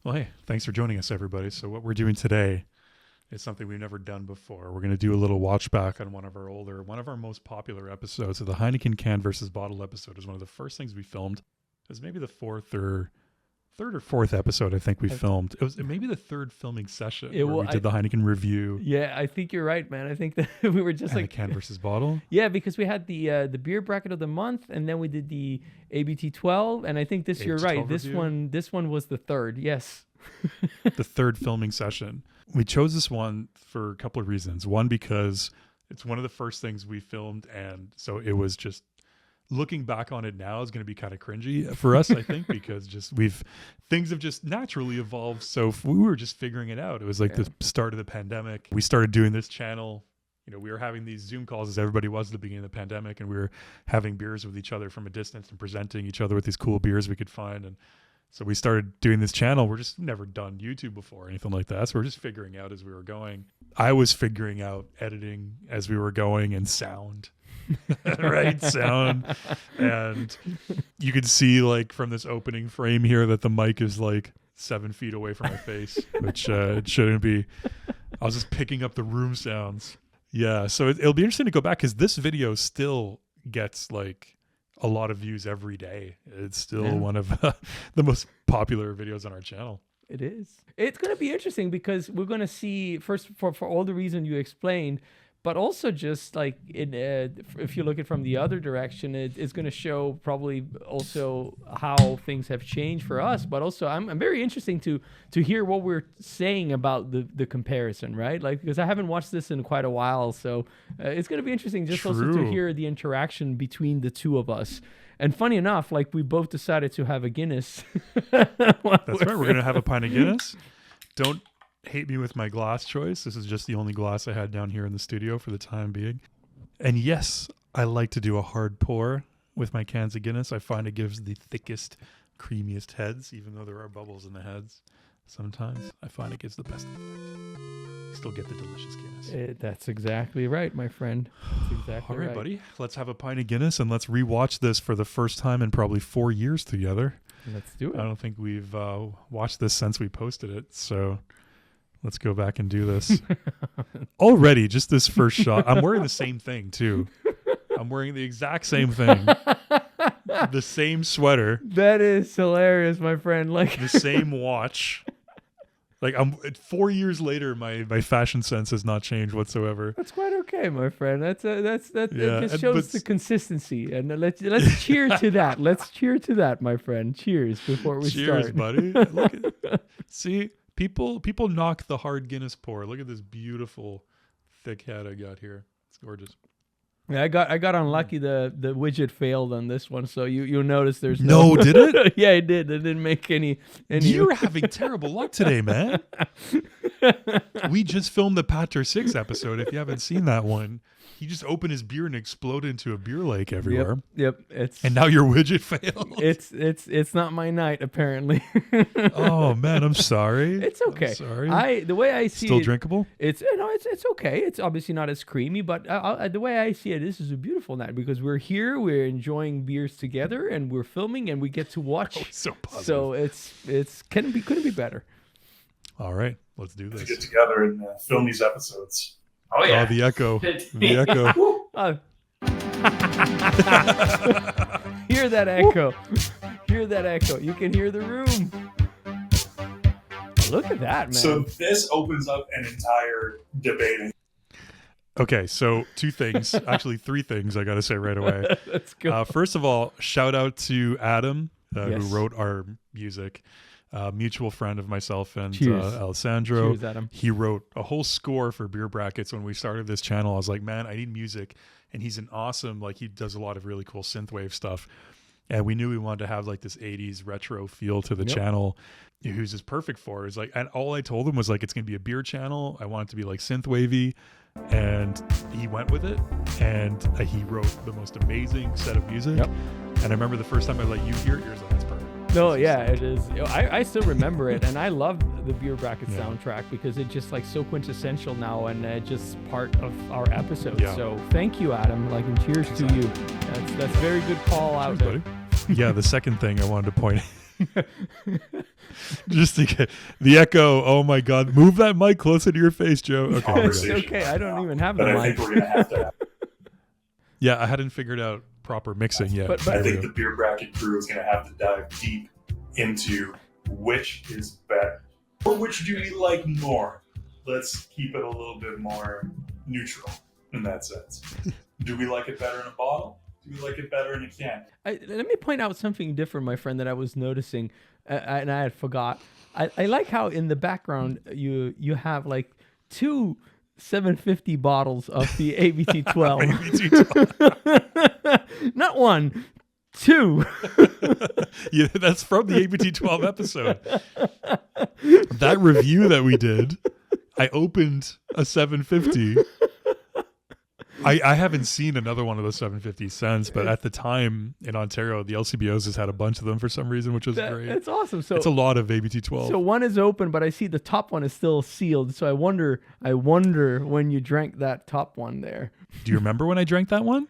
Well, hey, thanks for joining us, everybody. So what we're doing today is something we've never done before. We're going to do a little watch back on one of our most popular episodes. So the Heineken can versus bottle episode is one of the first things we filmed. It was maybe the third or fourth episode I think we filmed. It was maybe the third filming session where we did the Heineken review. Yeah, I think you're right, man. I think that we were just and the can versus bottle. Yeah, because we had the beer bracket of the month, and then we did the ABT 12, and I think you're right. This one was the third. Yes, the third filming session. We chose this one for a couple of reasons. One, because it's one of the first things we filmed, and so it was just. Looking back on it now is going to be kind of cringy for us, I think, because things have just naturally evolved. So we were just figuring it out. It was like the start of the pandemic. We started doing this channel. You know, we were having these Zoom calls as everybody was at the beginning of the pandemic, and we were having beers with each other from a distance and presenting each other with these cool beers we could find. And so we started doing this channel. We're just never done YouTube before or anything like that. So we're just figuring out as we were going. I was figuring out editing as we were going and sound. Right, sound, and you could see like from this opening frame here that the mic is like 7 feet away from my face, which it shouldn't be. I was just picking up the room sounds. Yeah, so it'll be interesting to go back because this video still gets like a lot of views every day. It's still one of the most popular videos on our channel. It is. It's going to be interesting because we're going to see first for all the reason you explained. But also just like if you look at from the other direction, it's going to show probably also how things have changed for us. But also I'm very interesting to hear what we're saying about the comparison, right? Like, because I haven't watched this in quite a while. So it's going to be interesting just also to hear the interaction between the two of us. And funny enough, like we both decided to have a Guinness. That's right. We're going to have a pint of Guinness. Don't hate me with my glass choice. This is just the only glass I had down here in the studio for the time being. And yes, I like to do a hard pour with my cans of Guinness. I find it gives the thickest, creamiest heads, even though there are bubbles in the heads. Sometimes I find it gives the best. Still get the delicious Guinness. That's exactly right, my friend. That's exactly All right, buddy. Let's have a pint of Guinness and let's rewatch this for the first time in probably 4 years together. Let's do it. I don't think we've watched this since we posted it, so let's go back and do this. Already, just this first shot. I'm wearing the same thing, too. I'm wearing the exact same thing. The same sweater. That is hilarious, my friend. Like the same watch. Like 4 years later, my fashion sense has not changed whatsoever. That's quite okay, my friend. That just shows the consistency. And let's cheer to that. Let's cheer to that, my friend. Cheers before we start. Cheers, buddy. Look see. People knock the hard Guinness pour. Look at this beautiful thick head I got here. It's gorgeous. Yeah, I got unlucky. The widget failed on this one, so you'll notice there's no. Did it? Yeah, it did. It didn't make any. You're having terrible luck today, man. We just filmed the Pater 6 episode. If you haven't seen that one, he just opened his beer and exploded into a beer lake everywhere. Yep. And now your widget failed. It's not my night apparently. Oh man, I'm sorry. It's okay. I'm sorry. The way I see still it, drinkable. It's okay. It's obviously not as creamy, but the way I see it, this is a beautiful night because we're here, we're enjoying beers together, and we're filming, and we get to watch. Oh, so positive. So it's couldn't be better. All right, let's do this. To get together and film these episodes. Oh yeah, the echo. The echo. Hear that echo. Hear that echo. You can hear the room. Look at that, man. So this opens up an entire debate. Okay, so 2 things, actually 3 things I got to say right away. Let's go. First of all, shout out to Adam, yes. who wrote our music. Mutual friend of myself and Alessandro. Cheers, Adam. He wrote a whole score for beer brackets when we started this channel. I was like, man, I need music. And he's an awesome, like he does a lot of really cool synthwave stuff. And we knew we wanted to have like this 80s retro feel to the channel. Who's just perfect for it. It's like, and all I told him was like, it's going to be a beer channel. I want it to be like synthwavy. And he went with it. And he wrote the most amazing set of music. Yep. And I remember the first time I let you hear it, you're like, it's perfect. No, yeah, it is. I still remember it, and I love the Beer Bracket soundtrack because it's just like so quintessential now and just part of our episode. Yeah. So thank you, Adam. Like, and cheers to you. That's very good call out there. Buddy. Yeah, the second thing I wanted to point Just to get the echo. Oh my God. Move that mic closer to your face, Joe. Okay. there we go. It's okay. I don't even have the But I mic. think we're going to have to have. Yeah, I hadn't figured out proper mixing yet. But I There we think go. the beer bracket crew is going to have to dive deep into which is better. Or which do we like more? Let's keep it a little bit more neutral in that sense. Do we like it better in a bottle? Do we like it better in a can? Let me point out something different, my friend, that I was noticing, and I had forgot. I like how in the background you have like 2 750 bottles of the ABT 12. Not 1, 2. Yeah, that's from the ABT 12 episode. That review that we did, I opened a 750. I haven't seen another one of those 750 since, but at the time in Ontario, the LCBOs has had a bunch of them for some reason, which was great. It's awesome. So It's a lot of ABT 12. So one is open, but I see the top one is still sealed. So I wonder when you drank that top one there. Do you remember when I drank that one?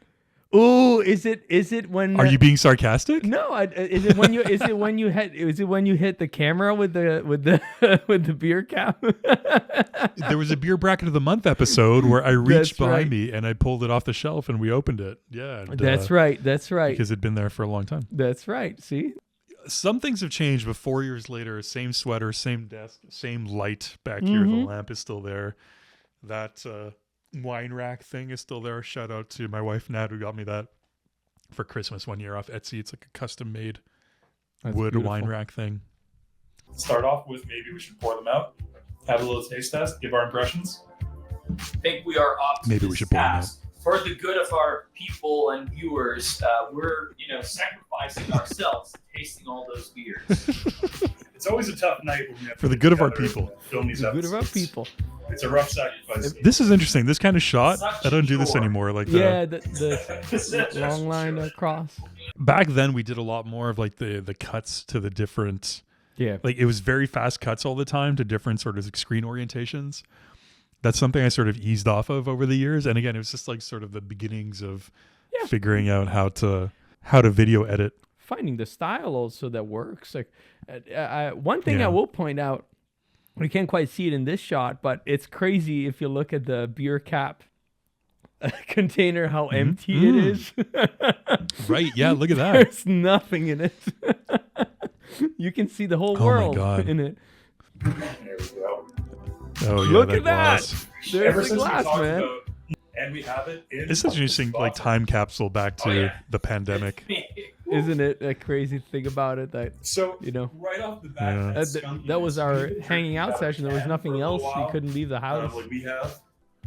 Oh, is it when? Are you being sarcastic? No, is it when you hit the camera with the with the beer cap? There was a beer bracket of the month episode where I reached That's behind right. me and I pulled it off the shelf and we opened it. Yeah. and, That's right. That's right. Because it'd been there for a long time. That's right. See, Some things have changed, but 4 years later, same sweater, same desk, same light back here. The lamp is still there. That wine rack thing is still there. Shout out to my wife, Nat, who got me that for Christmas one year off Etsy. It's like a custom made That's wood beautiful. wine rack thing. Start off with maybe we should pour them out, have a little taste test, give our impressions. Think we are up to Maybe we this should pour them task. For the good of our people and viewers, we're sacrificing ourselves, tasting all those beers. It's always a tough night when we have For to the get good of our together people. and film these the good of our episodes. people. It's a rough sacrifice. This is interesting. This kind of shot, Such I don't do this chore. anymore. Like Yeah, the long line across. back then, we did a lot more of like the cuts to the different. Yeah. Like it was very fast cuts all the time to different sort of screen orientations. That's something I sort of eased off of over the years. And again, it was just like sort of the beginnings of figuring out how to video edit. Finding the style also that works. Like one thing Yeah. I will point out, we can't quite see it in this shot, but it's crazy if you look at the beer cap container, how empty it is. Right. Yeah. Look at that. There's nothing in it. You can see the whole Oh my world God. in it. There we go. Oh, yeah. Look that at that. glass. There's Ever the since glass, we talked man. about, and we have it in It's such an interesting like time capsule back to Oh, yeah. the pandemic. Isn't it a crazy thing about it that So you know? right off the bat, Yeah. That was our hanging out session. There was nothing else. You couldn't leave the Kind house. of like we have.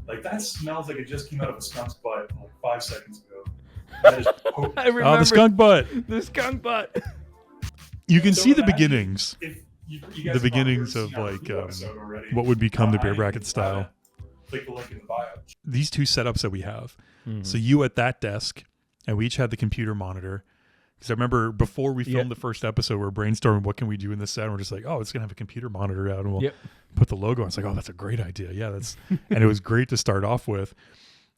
Like that smells like it just came out of a skunk's butt like 5 seconds ago. That is potent. I Oh, remember the skunk butt. the skunk butt. You can So see the imagine beginnings. If you guys The have beginnings already of, seen our like, food episode already, What would become the beer I bracket style. Click the link in the bio. These two setups that we have. Mm-hmm. So you at that desk, and we each had the computer monitor. Because I remember before we filmed Yeah. the first episode, we're brainstorming what can we do in this set. And we're just like, oh, it's gonna have a computer monitor out, and we'll Yep. put the logo on. It's like, oh, that's a great idea. Yeah, that's and it was great to start off with.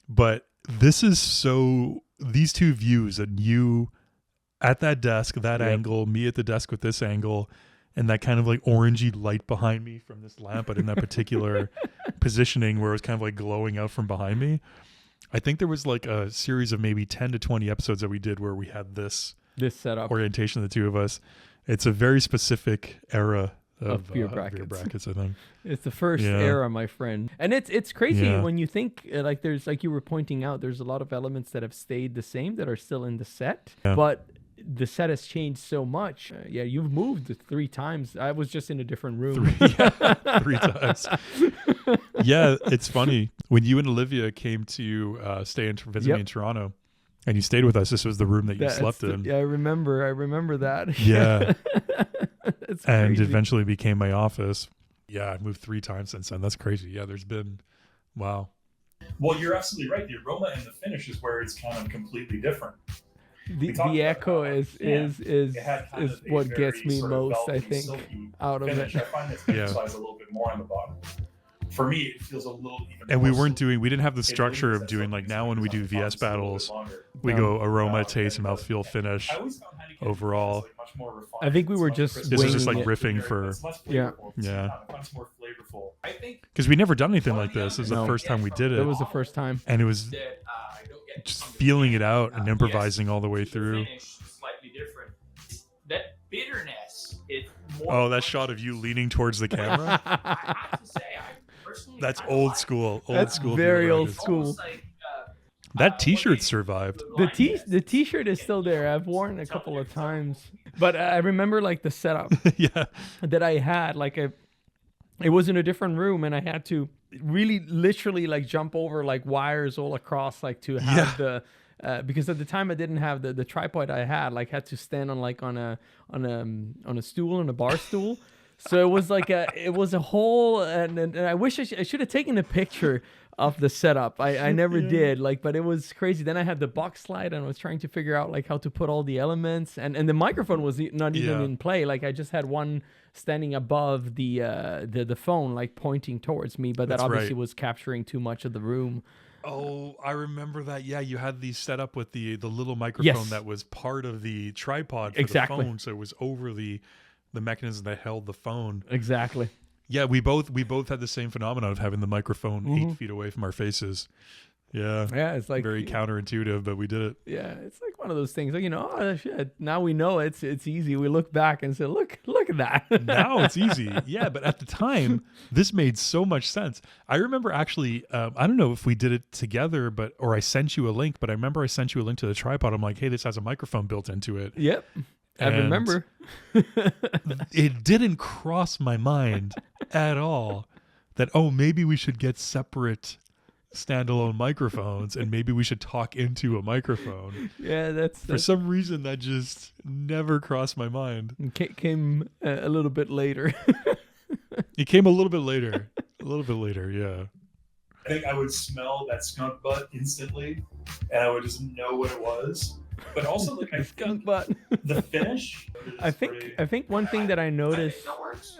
But this is so these two views, and you at that desk, that Yep. angle, me at the desk with this angle, and that kind of like orangey light behind me from this lamp, but in that particular positioning where it was kind of like glowing out from behind me. I think there was like a series of maybe 10 to 20 episodes that we did where we had this This setup. orientation of the two of us. It's a very specific era of beer beer brackets. brackets, I think. It's the first Yeah. era, my friend. And it's crazy Yeah. when you think like there's like you were pointing out, there's a lot of elements that have stayed the same that are still in the set, Yeah. but the set has changed so much. Yeah, you've moved 3 times. I was just in a different room. 3 times. Yeah, it's funny. When you and Olivia came to stay and visit Yep. me in Toronto, and you stayed with us, this was the room that you slept in. Yeah, I remember that. Yeah. It's And crazy. eventually became my office. Yeah, I've moved 3 times since then. That's crazy. Yeah, there's been, wow. Well, you're absolutely right. The aroma and the finish is where it's kind of completely different. the talked the about echo that. is Yeah. is It had kind is of a what very gets me sort of most, I velvety, think, silky out of finish. it. I find it's Yeah. emphasized a little bit more on the bottom. For me, it feels a little even And we more weren't silky. we didn't have the It structure leans of that doing like silky now when we do side VS because it's a little bit battles, longer. we No. go aroma, taste, mouthfeel, finish. I always found how to overall. It's like much more refined. I think we It's were much just crisper. This is just like winging it. riffing for, It's less Yeah. flavorful. Yeah. It's more flavorful. I think because we never done anything like this. This is the No. first time we did That it, was the first time. and it was that I don't get just from the feeling it beginning. out and improvising all the way The through. finish slightly different. That bitterness is more. Oh, that shot of you leaning towards the camera. I have to say, I personally. That's kinda old like school. Old That's school. very viewer old artist. school. almost like, That T-shirt survived. The t-shirt is still there. I've worn it a couple of times. But I remember like the setup Yeah. that I had. It was in a different room, and I had to really literally like jump over like wires all across like to have the because at the time I didn't have the tripod I had to stand on a stool, on a bar stool. So it was like it was a whole, and I wish I should have taken a picture of the setup. I never did, but it was crazy. Then I had the box slide, and I was trying to figure out how to put all the elements, and the microphone was not even in play. I just had one standing above the phone, pointing towards me, but that That's obviously right. was capturing too much of the room. Oh, I remember that. Yeah, you had these set up with the little microphone Yes. that was part of the tripod for Exactly. the phone, so it was over the mechanism that held the phone. Exactly. Yeah, we both had the same phenomenon of having the microphone 8 feet away from our faces. Yeah. Yeah, it's Very counterintuitive, but we did it. Yeah, it's like one of those things. Oh shit! Now we know it's easy. We look back and say, look at that. Now it's easy. Yeah, but at the time, this made so much sense. I remember actually, I don't know if we did it together, or I sent you a link, but I remember I sent you a link to the tripod. I'm like, hey, this has a microphone built into it. Yep, I And remember. It didn't cross my mind at all that, maybe we should get separate standalone microphones and maybe we should talk into a microphone. Yeah, that's For some reason, that just never crossed my mind. came a little bit later. It came a little bit later. Yeah. I think I would smell that skunk butt instantly, and I would just know what it was. But also, I Skunk think butt. the finish. I think one thing that I noticed. that works.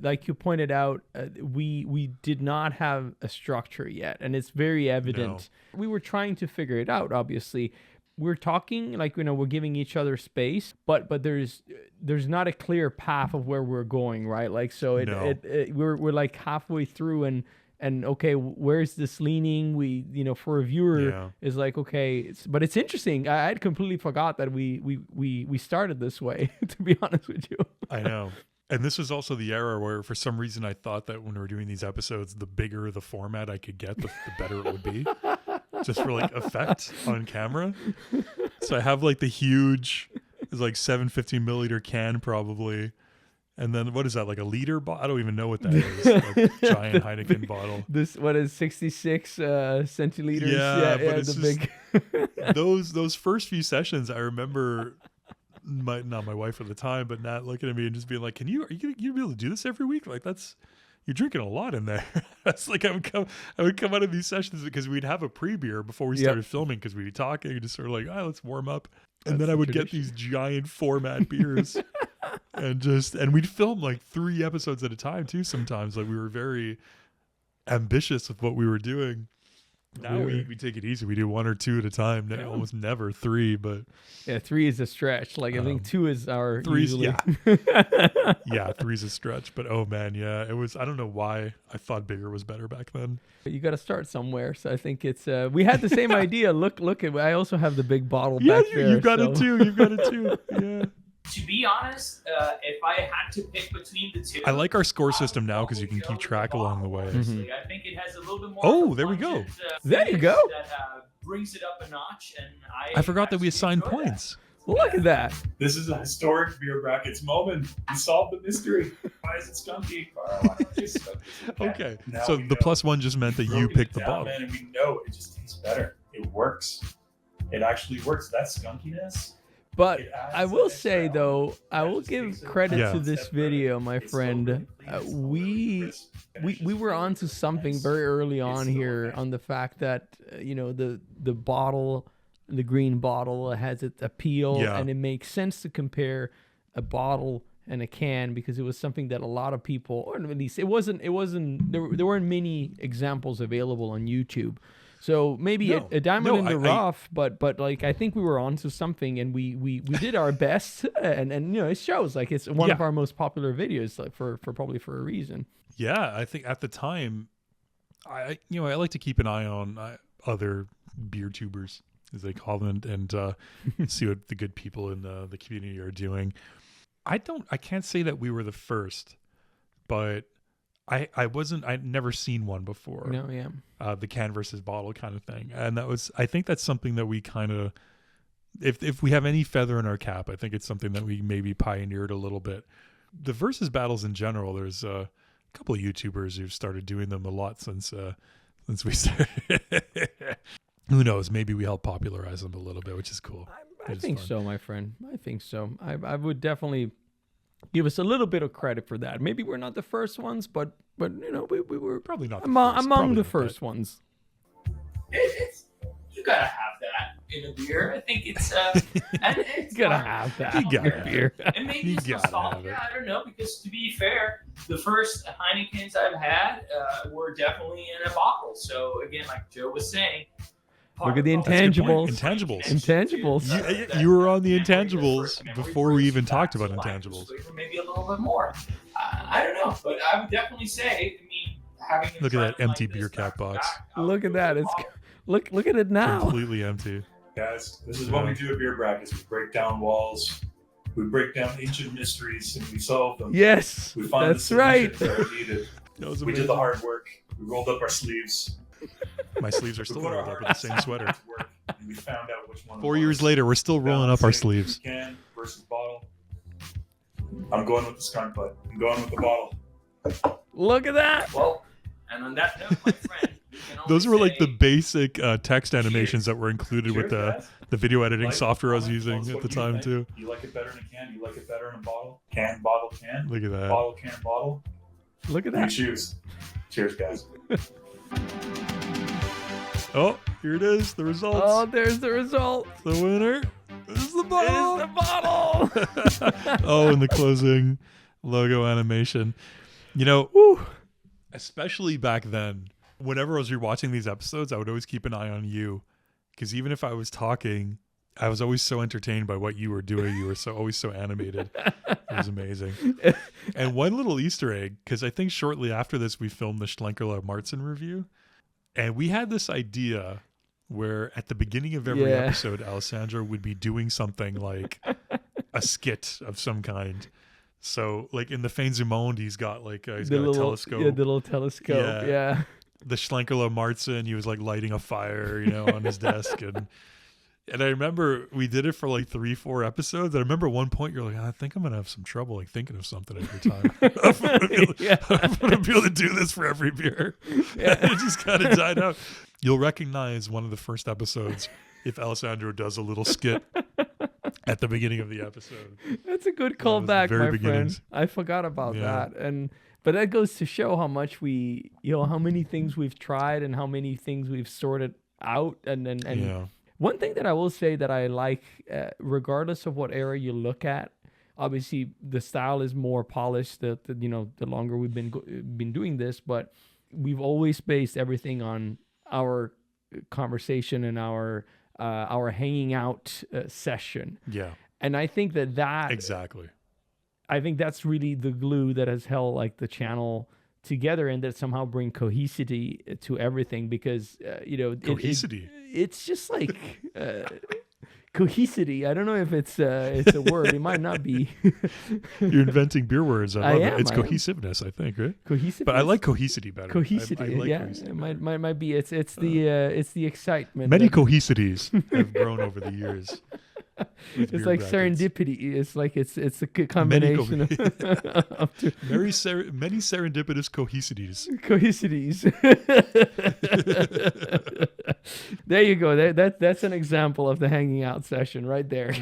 Like you pointed out, we did not have a structure yet, and it's very evident. We were trying to figure it out. Obviously, we're talking we're giving each other space, but there's not a clear path of where we're going, right? We're like halfway through, and okay, where's this leaning? For a viewer is like, okay, but it's interesting. I had completely forgot that we started this way. To be honest with you, I know. And this was also the era where, for some reason, I thought that when we were doing these episodes, the bigger the format I could get, the better it would be, just for effect on camera. So I have the huge, it's 750 milliliter can probably. And then what is that, a liter bottle? I don't even know what that is. Giant Heineken bottle. This, what is 66 centiliters? Yeah, but it's the just, big. those first few sessions, I remember not my wife at the time, but Nat looking at me and just being like, are you gonna be able to do this every week? You're drinking a lot in there. That's I would come out of these sessions because we'd have a pre-beer before we started filming, because we'd be talking and just sort of let's warm up. And then I would get these giant format beers and we'd film 3 episodes at a time too sometimes. We were very ambitious with what we were doing. Now we take it easy. We do 1 or 2 at a time. Almost never 3, but 3 is a stretch. I think 2 is our 3's usually. yeah, 3's a stretch. But oh man, yeah, it was. I don't know why I thought bigger was better back then. You got to start somewhere. So I think it's. We had the same idea. Look at. I also have the big bottle back there. You've got it too. You've got it too. Yeah. To be honest, if I had to pick between the two, I like our score system now because you can keep track along the way. I think it has a little bit more. Oh, there we go. There you go. That brings it up a notch, and I forgot that we actually assigned enjoy that. points. Look at that. This is a historic beer brackets moment. We solved the mystery. Why is it skunky? Why not just skunky? Okay, Now so we the know. +1 just meant that you Broken picked it the down, bottle. man, and we know it just tastes better. It works. It actually works. That skunkiness. But It adds I will that say extra though, element I that will just give makes it credit Yeah. to one this step better. video, my It's so friend. really clean, it's so really crisp. We were onto something very early on here on the fact that the bottle, the green bottle, has its appeal, Yeah. and it makes sense to compare a bottle and a can because it was something that a lot of people, or at least it wasn't there weren't many examples available on YouTube. So maybe No. a diamond No, in the I- rough, but like I think we were onto something, and we did our best, and it shows. Like it's one of Yeah. our most popular videos, like for probably for a reason. Yeah, I think at the time, I like to keep an eye on other beer tubers, as they call them, and see what the good people in the community are doing. I can't say that we were the first, but I'd never seen one before. No, yeah. The can versus bottle kind of thing, and I think that's something that we kind of, if we have any feather in our cap, I think it's something that we maybe pioneered a little bit. The versus battles in general, there's a couple of YouTubers who've started doing them a lot since we started. Who knows? Maybe we helped popularize them a little bit, which is cool. I It's think fun. so, my friend. I think so. I would definitely give us a little bit of credit for that. Maybe we're not the first ones, but we were Probably not the among first, among probably the not, first ones. It's you gotta have that in a beer. I think it's and it's You gotta fun. have that. You gotta in have beer. And maybe You it's gotta have nostalgia. I don't know, because to be fair, the first Heinekens I've had were definitely in a bottle. So again, like Joe was saying, Look at the That's a good point. intangibles. Intangibles. Intangibles. You were on the intangibles before we even talked about intangibles. Maybe a little bit more. I don't know, but I would definitely say, I mean, having a Look at that trend empty like beer this cap back to box. back, I would Look at go that. with It's bottle. look at it now. Completely empty. Guys, this is what we do at Beer Brackets. We break down walls, we break down ancient mysteries, and we solve them. Yes, We find that's the right. solutions that are needed. That was We amazing. did the hard work. We rolled up our sleeves. My sleeves are We still put our rolled up heart with the same sweater. to work, and we found out which one. it 4 years was. later, we're still rolling up our Balancing sleeves. Can versus bottle. I'm going with the skunk butt. I'm going with the bottle. Look at that. Well, and on that note, my friend, we can only Those were like the say basic text animations that were included with Cheers, the guys. video editing Like, software I was comment, tell using us at what the you time think. too. You like it better in a can? You like it better in a bottle? Can, bottle, can. Look at that. Bottle, can, bottle. Look at You that. choose. Cheers, guys. Oh, here it is. The results. Oh, there's the result. The winner is the bottle. It's the bottle. Oh, and the closing logo animation. You know, Whew. especially back then, whenever I was rewatching these episodes, I would always keep an eye on you, because even if I was talking, I was always so entertained by what you were doing. You were always so animated. It was amazing. And one little Easter egg, because I think shortly after this we filmed the Schlenkerla Martzen review, and we had this idea where at the beginning of every Yeah. episode, Alessandro would be doing something like a skit of some kind. So, like in the Fins du Monde, he's got like he's got a telescope. Yeah, the little telescope. Yeah. Yeah. The Schlenkerla Martzen, he was like lighting a fire, on his desk, and I remember we did it for like 3-4 episodes. And I remember at one point you're like, I think I'm gonna have some trouble like thinking of something every time. I'm gonna be able to do this for every beer. Yeah. It just kind of died out. You'll recognize one of the first episodes if Alessandro does a little skit at the beginning of the episode. That's a good That was the callback, very my beginnings. friend. I forgot about Yeah. that. But that goes to show how much how many things we've tried and how many things we've sorted out. And Yeah. one thing that I will say that I like, regardless of what era you look at, obviously the style is more polished. The longer we've been doing this, but we've always based everything on our conversation and our hanging out session. Yeah. And I think that Exactly. I think that's really the glue that has held like the channel together, and that somehow bring cohesity to everything, because Cohesity. it's just like cohesity. I don't know if it's a word. It might not be. You're inventing beer words. I love it. am, It's I am. cohesiveness, I think, right? Cohesive. But I like cohesity better. cohesity. I like Yeah, cohesity it better. might be. It's the excitement. Many that- cohesities have grown over the years. with It's beer like brackets. serendipity. It's like it's a combination of two Many serendipitous cohesities. cohesities. There you go. That's an example of the hanging out session right there,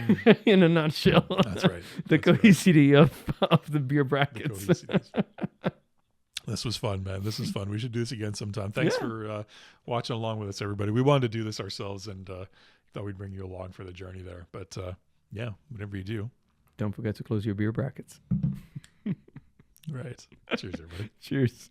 in a nutshell. That's right. The That's right. cohesity of the beer The brackets. cohesities. This was fun, man. This is fun. We should do this again sometime. Thanks Yeah. for watching along with us, everybody. We wanted to do this ourselves, and thought we'd bring you along for the journey there. But yeah, whatever you do. Don't forget to close your beer brackets. Right. Cheers, everybody. Cheers.